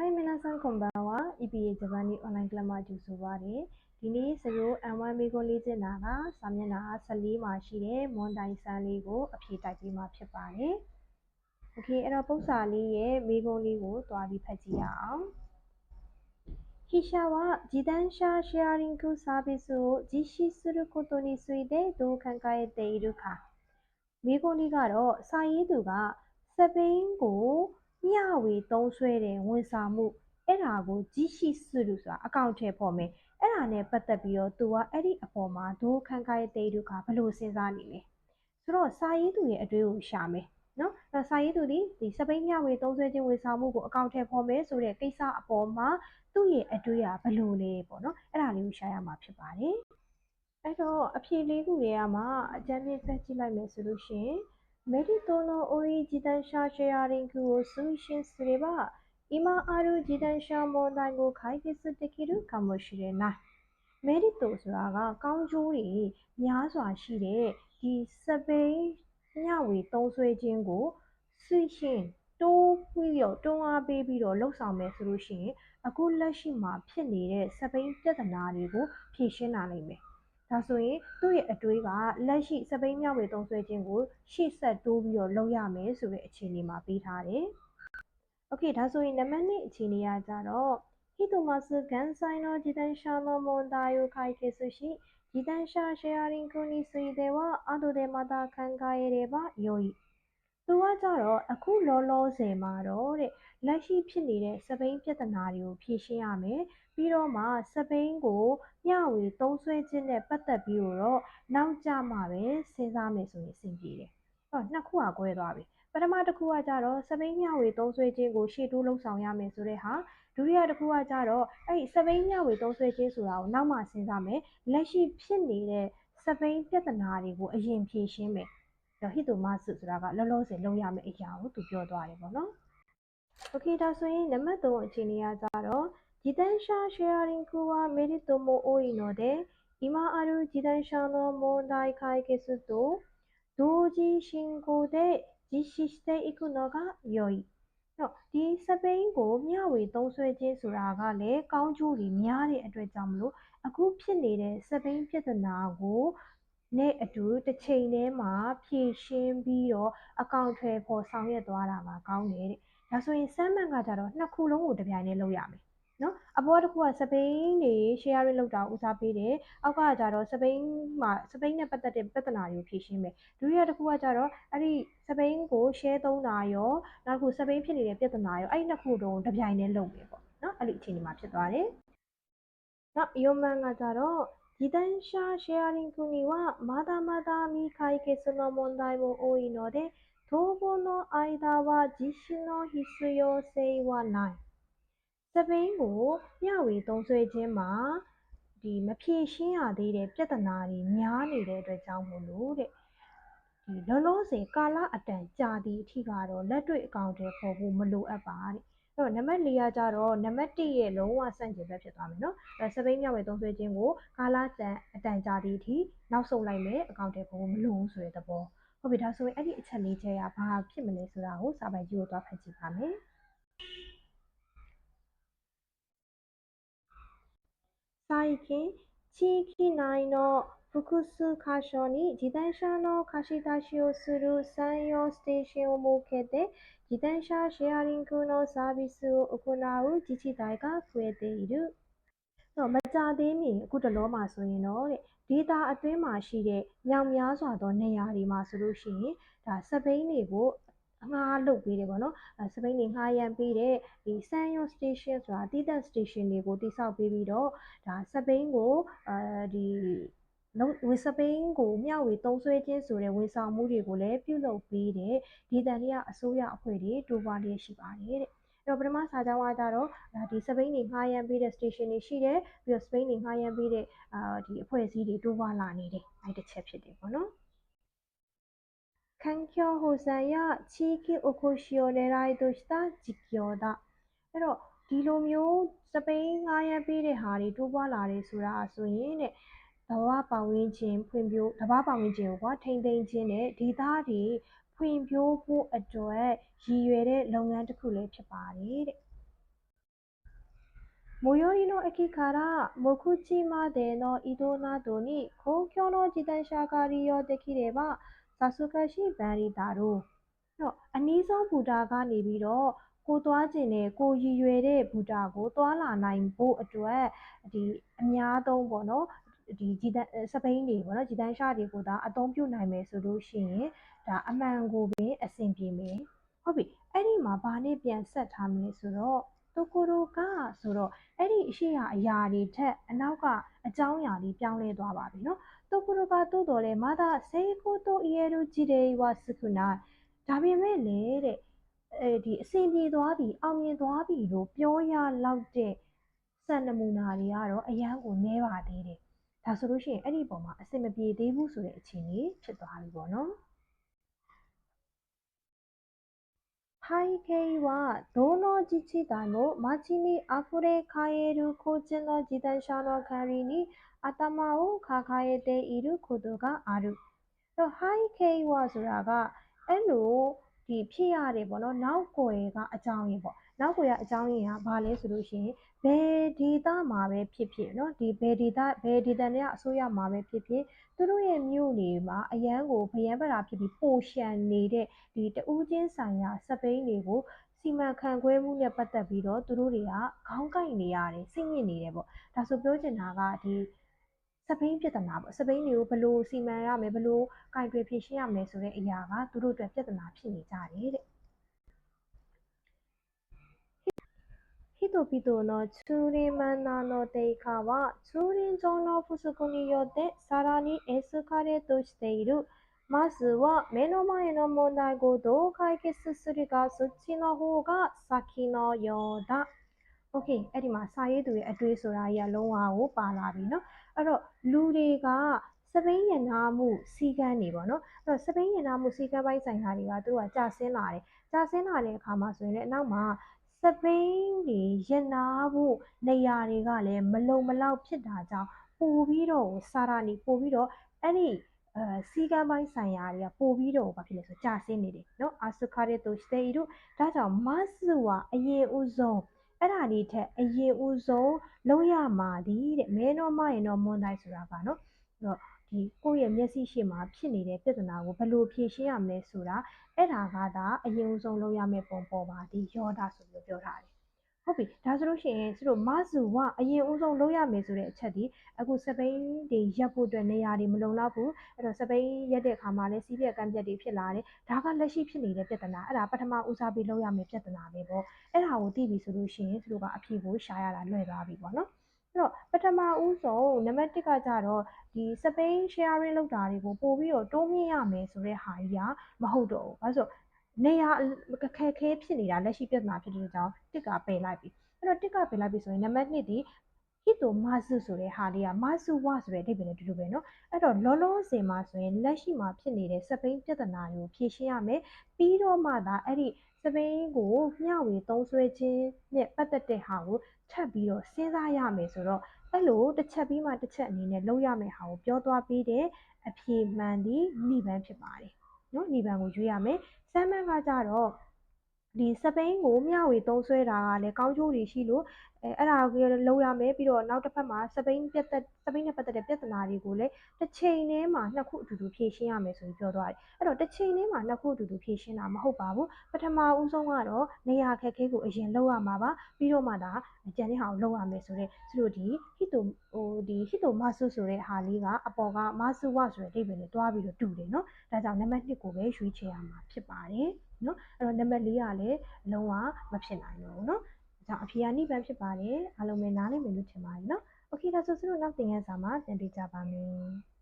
はい、皆さんこんばんは。EPA ジャパニーオンラインクラマဂျူဆိုပါတယ်။ဒီနေ့စရိုး M1 မိခွန်းလေ့ကျင့်တာကစာမျက်နှာ14မှာရှိတဲ့မွန်တိုင်ဆန်းလေးကိုအဖြေတိုက်ပေးမှာဖြစ်ပါတယ်။ Okay အဲ့တော့ပု္ပ္ပစာလေးရဲ့မိခွန်းလေးကိုတွားပြီးဖတ်ကြည့်ရအောင်။ 筆者は自転車シェアリングサービスを実施することについてどう考えているかမိခွန်းလေးကတော့စာရေးသူကစပိန်ကိုမျှဝေသုံးစွဲတဲ့ဝန်ဆောင်မှုအဲ့ဒါကိုကြီးရှိစုလို့ဆိုတာအကောင့်ထဲပေါ်မယ်အဲ့ဒါနဲ့ပတ်သက်ပြီးတော့သူကအဲ့ဒီအပေါ်မှာဒိုးခန်းခိုင်းတဲ့သူကဘယ်လိုစဉ်းစားနေလဲဆိုတော့စာရေးသူရဲ့အတွေးကိုရှာမယ်နော်အဲ့စာရေးသူဒီစပိန်မျှဝေသုံးစွဲခြင်းဝန်ဆောင်မှုကိုအကောင့်ထဲပေါ်မယ်ဆိုတဲ့ကိစ္စအပေါ်မှာသူ့ရဲ့အတွေးကဘယ်လိုလဲပေါ့နော်အဲ့ဒါလေးကိုရှာရမှာဖြစ်ပါတယ်အဲ့တော့အဖြေလေးခုတွေကမှအကြမ်းဖျင်းဖတ်ကြည့်လိုက်မယ်ဆိုလို့ရှိရင်メリットの多い自転車シェアリングを推進すれば今ある自転車問題を解決できるかもしれないメリットဆိုတာကကောင်းကျိုးတွေများစွာရှိတဲ့ဒီစပိန်မျှဝေသုံးစွဲခြင်းကိုဆွေးရှင်တိုးပြီးတော့တွန်းအားပေးပြီးတော့လှုပ်ဆောင်မယ်ဆိုလို့ရှိရင်အခုလက်ရှိမှာဖြစ်နေတဲ့စပိန်ပြဿနာတွေကိုဖြေရှင်းနိုင်လိမ့်မယ်ဒါဆိုရင်သူ့ရဲ့အတွေးကလက်ရှိစပိန်မျှဝေသုံးစွဲခြင်းကိုရှေ့ဆက်တိုးပြီးတော့လုပ်ရမယ်ဆိုတဲ့အခြေအနေမှာပေးထားတယ်။ Okay ဒါဆိုရင်နံပါတ်2အခြေအနေကကြတော့ヒトマス関西の自転車の問題を解決し自転車シェアリングについては後でまた考えればよいသူကကြတော့အခုလောလောဆယ်မှာတော့တဲ့လက်ရှိဖြစ်နေတဲ့စပိန်ပြဿနာတွေကိုဖြေရှင်းရမယ်ပြီးတော့မှစပိန်ကိုမျှဝေသုံးစွဲခြင်းနဲ့ပတ်သက်ပြီးတော့နောက်ကျမှပဲစဉ်းစားမယ်ဆိုရင်အဆင်ပြေတယ်။အဲ့တော့နှစ်ခုကကွဲသွားပြီ။ပထမတစ်ခုကကြတော့စပိန်မျှဝေသုံးစွဲခြင်းကိုရှေ့တိုးလှုပ်ဆောင်ရမယ်ဆိုတဲ့ဟာဒုတိယတစ်ခုကကြတော့အဲ့စပိန်မျှဝေသုံးစွဲခြင်းဆိုတာကိုနောက်မှစဉ်းစားမယ်။လက်ရှိဖြစ်နေတဲ့စပိန်ပြဿနာတွေကိုအရင်ဖြေရှင်းမယ်။ဟိတိုမတ်ဆိုတာကလောလောဆယ်လုပ်ရမယ့်အရာကိုသူပြောသွားတယ်ပေါ့နော်။ Okay ဒါဆိုရင်နံပါတ်3အခြေအနေကကြတော့自転車シェアリングはメリットも多いので今ある自転車の問題解決と同時進行で実施していくのが良いဒီစပိန်ကိုမျှဝေသုံးစွဲခြင်းဆိုတာကလည်းကောင်းကျိုးတွေများတဲ့အတွက်ကြောင့်မလို့အခုဖြစ်နေတဲ့စပိန်ပြဿနာကိုနဲ့အတူတစ်ချိန်တည်းမှာဖြည့်ရှင်းပြီးတော့အကောင့်ထဲပေါ်ဆောင်ရွက်သွားတာမှာကောင်းတယ်တဲ့ဒါဆိုရင်စမ်းမှန်ကကြတော့နှစ်ခုလုံးကိုတစ်ပြိုင်တည်းလုပ်ရမယ်နော်အပေါ်တစ်ခုကစပိန်တွေ sharing လုပ်တာဦးစားပေးတယ်အောက်ကကြတော့စပိန်နဲ့ပတ်သက်တဲ့ပြဿနာတွေကိုဖြေရှင်းမယ်ဒုတိယတစ်ခုကကြတော့အဲ့ဒီစပိန်ကို share သုံးတာရောနောက်တစ်ခုစပိန်ဖြစ်နေတဲ့ပြဿနာရောအဲ့ဒီနှစ်ခုလုံးတစ်ပြိုင်တည်းလုပ်မယ်ပေါ့နော်အဲ့ဒီအခြေအနေမှာဖြစ်သွားတယ်နောက်ယုံမှန်ကကြတော့自転車シェアリングにはまだまだ未解決の問題も多いので当分の間は実施の必要性はないစပိန်ကိုမျှဝေသုံးစွဲခြင်းမှာဒီမဖြေရှင်းရသေးတဲ့ပြဿနာတွေများနေတဲ့အတွက်ကြောင့်မို့လို့တဲ့ဒီလောလောဆယ်ကာလအတန်ကြာသည့်အထိကတော့လက်တွေ့အကောင့်တွေပေါ်ဖို့မလိုအပ်ပါတဲ့အဲ့တော့နံပါတ်4ကကြတော့နံပါတ်1ရဲ့လုံးဝဆန့်ကျင်ဘက်ဖြစ်သွားမယ်နော်အဲ့စပိန်မျှဝေသုံးစွဲခြင်းကိုကာလအတန်ကြာသည့်အထိနောက်ဆုတ်လိုက်မယ်အကောင့်တွေပေါ်ဖို့မလိုဘူးဆိုတဲ့သဘောဟုတ်ပြီဒါဆိုရင်အဲ့ဒီအချက်လေးချက်ကဘာဖြစ်မလဲဆိုတာကိုစာပိုင်ကြီးကိုသွားဖတ်ကြည့်ပါမယ်最近地域内の複数箇所に自転車の貸し出しをする専用ステーションを設けて自転車シェアリングのサービスを行う自治体が増えているမကြာသေးမီအခုတလောမှာဆိုရင်တော့တဲ့ဒေတာအတွင်းမှာရှိတဲ့မြောင်များစွာသောနေရာတွေမှာဆိုလို့ရှိရင်ဒါစပိန်တွေကိုငှားလုပ်ပေးတယ်ပေါ့နော်စပိန်တွေငှားရမ်းပေးတဲ့ဒီဆန်ယွန်စတေးရှင်းဆိုတာတီးသက်စတေးရှင်းတွေကိုတိစောက်ပေးပြီးတော့ဒါစပိန်ကိုစပိန်ကိုမျှဝေသုံးစွဲခြင်းဆိုတဲ့ဝန်ဆောင်မှုတွေကိုလည်းပြုလုပ်ပေးတဲ့ဒေသန္တရအစိုးရအဖွဲ့တွေတိုးပွားလျက်ရှိပါတယ်တဲ့အဲ့တော့ပထမစာကြောင်းကကြတော့ဒီစပိန်တွေငှားရမ်းပေးတဲ့ station တွေရှိတယ်ပြီးတော့စပိန်တွေငှားရမ်းပေးတဲ့ဒီအဖွဲ့အစည်းတွေတိုးပွားလာနေတယ်အဲ့တစ်ချက်ဖြစ်တယ်ပေါ့နော်環境保全や地域おこしを狙いとした実況だအဲ့တော့ဒီလိုမျိုးစပိန်ငှားရမ်းပေးတဲ့ဟာတွေတိုးပွားလာတယ်ဆိုတာဆိုရင်တဲ့သဘာဝပတ်ဝန်းကျင်ကိုထိန်းသိမ်းခြင်းနဲ့ဒေသတွေဖွံ့ဖြိုးဖို့အတွက်ရည်ရွယ်တဲ့လုပ်ငန်းတစ်ခုလည်းဖြစ်ပါတယ်တဲ့最寄りの駅から目的までの移動などに公共の自転車が利用できればさすがし便利だろうနော်အနည်းဆုံးဘူတာကနေပြီးတော့ကိုသွားခြင်းနဲ့ကိုရည်ရွယ်တဲ့ဘူတာကိုသွားလာနိုင်ဖို့အတွက်ဒီအများသုံးပေါ့နော်ဒီစပိန်တွေပေါ့နော်ဂျီတန်းရှာတွေကိုဒါအသုံးပြုနိုင်မယ်ဆိုလို့ရှိရင်ဒါအမှန်ကိုပင်အဆင်ပြေမယ်ဟုတ်ပြီအဲ့ဒီမှာဘာနဲ့ပြန်ဆက်ထားမလဲဆိုတော့တိုကိုရိုကဆိုတော့အဲ့ဒီအရှိအရာတွေထက်အနောက်ကအကြောင်းအရာလေးပြောင်းလဲသွားပါပြီနော်တိုကိုရိုကတိုးတော်လဲမသာစေကိုတိုအီယေရူဂျီဒေဝါစကုနာဒါပေမဲ့လေဒီအဆင်ပြေသွားပြီအောင်မြင်သွားပြီလို့ပြောရလောက်တဲ့စံနမူနာတွေကတော့အရန်ကိုနည်းပါသေးတယ်ဒါဆိုလို့ရှိရင်အဲ့ဒီပုံမှာအဆင်မပြေသေးဘူးဆိုတဲ့အခြေအနေဖြစ်သွားပြီပေါ့နော်背景はどの自治体も街に溢れかえる個人の自転車の代わりに頭を抱えていることがある。背景はဆိုတာကအဲ့လိုဒီဖြစ်ရတယ်ပေါ့နော်နောက်ွယ်ကအကြောင်းရင်းပေါ့နောက်ွယ်ကအကြောင်းရင်းကဘာလဲဆိုလို့ရှိရင်ဘယ်ဒေသမှာပဲဖြစ်ဖြစ်နော်ဒီဘယ်ဒေသတွေကအစိုးရမှာပဲဖြစ်ဖြစ်သူတို့ရဲ့မြို့နေမှာအရန်ကိုဗယံပရာဖြစ်ပြီးပိုရှန်နေတဲ့ဒီတဦးချင်းဆိုင်ရာစပိန်တွေကိုစီမံခန့်ခွဲမှုနဲ့ပတ်သက်ပြီးတော့သူတို့တွေကခေါင်းကိုက်နေရတယ်စိတ်ညစ်နေတယ်ပေါ့ဒါဆိုပြောချင်တာကဒီစပိန်ပြဿနာပေါ့စပိန်တွေကိုဘယ်လိုစီမံရမယ်ဘယ်လိုကင်တွယ်ဖြေရှင်းရမယ်ဆိုတဲ့အရာကသူတို့အတွက်ပြဿနာဖြစ်နေကြတယ်တဲ့人々のツーリンマナーの低下はツーリン上の不足によってさらにエスカレートしている。まずは目の前の問題をどう解決するかそっちの方が先のようだ。OK အဲ့ဒီမှာစာရေးသူရဲ့အတွေးဆိုတာကြီးကလုံးဝကိုပါလာပြီเนาะအဲ့တော့လူတွေကစပိန်ရနာမှုစီကန်းနေပေါ့နော်အဲ့တော့စပိန်ရနာမှုစီကန်းပိုင်းဆိုင်ရာတွေကသူတို့ကကြာဆင်းလာတယ်ကြာဆင်းလာတဲ့အခါမှာဆိုရင်လည်းအနောက်မှာစပိန်တွေရနာဖို့နေရာတွေကလည်းမလုံမလောက်ဖြစ်တာကြောင့်ပို့ပြီးတော့စာရာနေပို့ပြီးတော့အဲ့ဒီစီကန်းပိုင်းဆိုင်ရာတွေကပို့ပြီးတော့ဘာဖြစ်လဲဆိုကြာဆင်းနေတယ်เนาะအာစကာရက်တိုစတေးတို့ဒါကြောင့်မတ်စုကအရင်ဦးဆုံးအဲ့ဒါလေးထက်အရင်ဦးဆုံးလုံးရမှာဒီတဲ့မဲနောမရင်တော့မွန်တိုင်းဆိုတာပါနော်အဲ့တော့ဒီကိုယ့်ရဲ့မျက်စိရှိမှာဖြစ်နေတဲ့ပြဿနာကိုဘယ်လိုဖြေရှင်းရမလဲဆိုတာအဲ့ဒါကသာအရင်ဦးဆုံးလုံးရမယ့်ပုံပေါ်ပါဒီယောဒဆိုပြီးပြောထားတယ်ဟုတ်ပြီဒါဆိုလို့ရှိရင်သူတို့မဆူကအရင်ဦးဆုံးလုပ်ရမယ်ဆိုတဲ့အချက်ဒီအခုစပိန်တွေရပ်ဖို့အတွက်နေရာတွေမလုံလောက်ဘူးအဲ့တော့စပိန်ရပ်တဲ့အခါမှာလည်းစီးပြက်ကမ်းပြက်တွေဖြစ်လာတယ်ဒါကလက်ရှိဖြစ်နေတဲ့ပြဿနာအဲ့ဒါပထမဦးစားပေးလုပ်ရမယ့်ပြဿနာပဲပေါ့အဲ့ဒါကိုသိပြီဆိုလို့ရှိရင်သူတို့ကအဖြေကိုရှာရတာလွယ်သွားပြီပေါ့နော်အဲ့တော့ပထမဦးဆုံးနံပါတ်1ကကြတော့ဒီစပိန် sharing လုပ်တာတွေကိုပို့ပြီးတော့တိုးမြင့်ရမယ်ဆိုတဲ့ဟာကြီးကမဟုတ်တော့ဘူးဘာလို့နေရာအခက်ခဲဖြစ်နေတာလက်ရှိပြဿနာဖြစ်တဲ့ကြောင်းတစ်ကပယ်လိုက်ပြီအဲ့တော့တစ်ကပယ်လိုက်ပြီဆိုရင်နံပါတ်2ဒီဟစ်တိုမဆုဆိုတဲ့ဟာလေးကမဆုဝဆိုတဲ့အဓိပ္ပာယ်နဲ့တူတူပဲเนาะအဲ့တော့လောလောဆယ်မှာဆိုရင်လက်ရှိမှာဖြစ်နေတဲ့စပိန်ပြဿနာတွေကိုဖြေရှင်းရမယ်ပြီးတော့မှသာအဲ့ဒီစပိန်ကိုမျှဝေသုံးစွဲခြင်းနဲ့ပတ်သက်တဲ့ဟာကိုထပ်ပြီးတော့စဉ်းစားရမယ်ဆိုတော့အဲ့လိုတစ်ချက်ပြီးမှတစ်ချက်အနေနဲ့လုပ်ရမယ့်ဟာကိုပြောသွားပြီးတဲ့အဖြေမှန်ဒီနိဗ္ဗာန်ဖြစ်ပါတယ်နော်နိဗ္ဗာန်ကိုရွေးရမယ်စမ်းမန်းကကြတော့ဒီစပိန်ကိုမျှဝေသုံးစွဲတာကလည်းကောင်းကျိုးတွေရှိလို့အဲ့ဒါကိုလုပ်ရမယ်ပြီးတော့နောက်တစ်ဖက်မှာစပိန်နဲ့ပတ်သက်တဲ့ပြဿနာတွေကိုလည်းတစ်ချိန်တည်းမှာနှစ်ခုအတူတူဖြေရှင်းရမယ်ဆိုပြီးပြောသွားတယ်အဲ့တော့တစ်ချိန်တည်းမှာနှစ်ခုအတူတူဖြေရှင်းတာမဟုတ်ပါဘူးပထမဦးဆုံးကတော့နေရာခက်ခဲကိုအရင်လုပ်ရမှာပါပြီးတော့မှဒါကြံတဲ့ဟာကိုလုပ်ရမယ်ဆိုတဲ့သူတို့ဒီဟစ်တိုမဆုဆိုတဲ့ဟာလေးကအပေါ်ကမဆုဝဆိုတဲ့အဓိပ္ပာယ်နဲ့တွားပြီးတော့တူတယ်နော်ဒါကြောင့်နံပါတ်1ကိုပဲရွေးချယ်ရမှာဖြစ်ပါတယ်နော်အဲ့တော့နံပါတ်4ကလည်းလုံးဝမဖြစ်နိုင်တော့ဘူးနော်ဒါကြောင့်အဖြေကနိဗ္ဗာန်ဖြစ်ပါတယ်အားလုံးပဲနားလည်မယ်လို့ထင်ပါတယ်နော်โอเคဒါဆိုသူတို့နောက်သင်ခန်းစာမှာပြန်တွေ့ကြပါမယ်